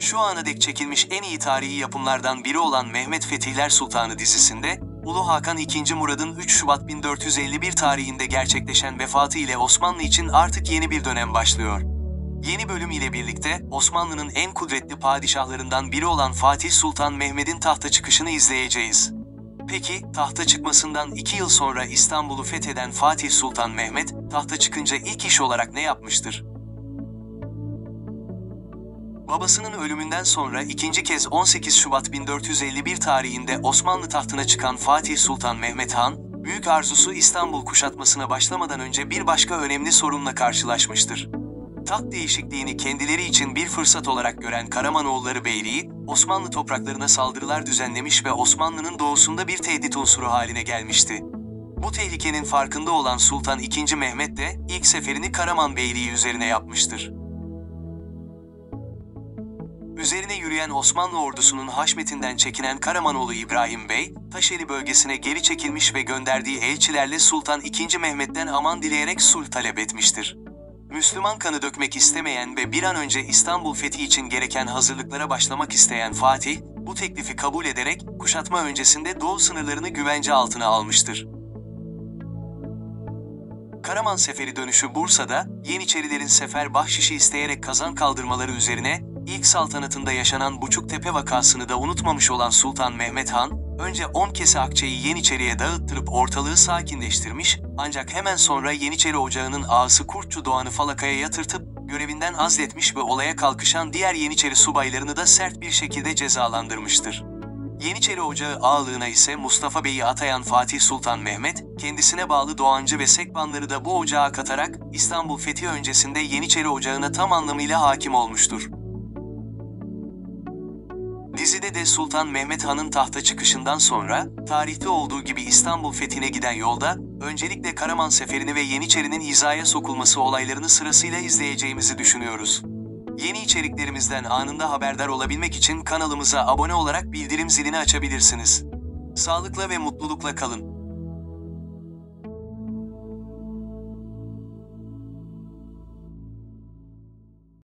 Şu ana dek çekilmiş en iyi tarihi yapımlardan biri olan Mehmet Fetihler Sultanı dizisinde, Ulu Hakan II. Murad'ın 3 Şubat 1451 tarihinde gerçekleşen vefatı ile Osmanlı için artık yeni bir dönem başlıyor. Yeni bölüm ile birlikte, Osmanlı'nın en kudretli padişahlarından biri olan Fatih Sultan Mehmet'in tahta çıkışını izleyeceğiz. Peki, tahta çıkmasından 2 yıl sonra İstanbul'u fetheden Fatih Sultan Mehmet, tahta çıkınca ilk iş olarak ne yapmıştır? Babasının ölümünden sonra ikinci kez 18 Şubat 1451 tarihinde Osmanlı tahtına çıkan Fatih Sultan Mehmet Han, büyük arzusu İstanbul kuşatmasına başlamadan önce bir başka önemli sorunla karşılaşmıştır. Taht değişikliğini kendileri için bir fırsat olarak gören Karamanoğulları Beyliği, Osmanlı topraklarına saldırılar düzenlemiş ve Osmanlı'nın doğusunda bir tehdit unsuru haline gelmişti. Bu tehlikenin farkında olan Sultan II. Mehmet de ilk seferini Karaman Beyliği üzerine yapmıştır. Üzerine yürüyen Osmanlı ordusunun haşmetinden çekinen Karamanoğlu İbrahim Bey, Taşeli bölgesine geri çekilmiş ve gönderdiği elçilerle Sultan II. Mehmet'ten aman dileyerek sulh talep etmiştir. Müslüman kanı dökmek istemeyen ve bir an önce İstanbul fethi için gereken hazırlıklara başlamak isteyen Fatih, bu teklifi kabul ederek kuşatma öncesinde doğu sınırlarını güvence altına almıştır. Karaman Seferi dönüşü Bursa'da, Yeniçerilerin sefer bahşişi isteyerek kazan kaldırmaları üzerine, ilk saltanatında yaşanan Buçuktepe vakasını da unutmamış olan Sultan Mehmet Han, önce 10 kese akçeyi Yeniçeri'ye dağıttırıp ortalığı sakinleştirmiş, ancak hemen sonra Yeniçeri Ocağı'nın ağası Kurtçu Doğan'ı falakaya yatırtıp, görevinden azletmiş ve olaya kalkışan diğer Yeniçeri subaylarını da sert bir şekilde cezalandırmıştır. Yeniçeri Ocağı ağalığına ise Mustafa Bey'i atayan Fatih Sultan Mehmet, kendisine bağlı Doğancı ve Sekbanları da bu ocağa katarak, İstanbul fethi öncesinde Yeniçeri Ocağı'na tam anlamıyla hakim olmuştur. Dizide de Sultan Mehmet Han'ın tahta çıkışından sonra, tarihte olduğu gibi İstanbul fethine giden yolda, öncelikle Karaman Seferi'ni ve Yeniçeri'nin hizaya sokulması olaylarını sırasıyla izleyeceğimizi düşünüyoruz. Yeni içeriklerimizden anında haberdar olabilmek için kanalımıza abone olarak bildirim zilini açabilirsiniz. Sağlıkla ve mutlulukla kalın.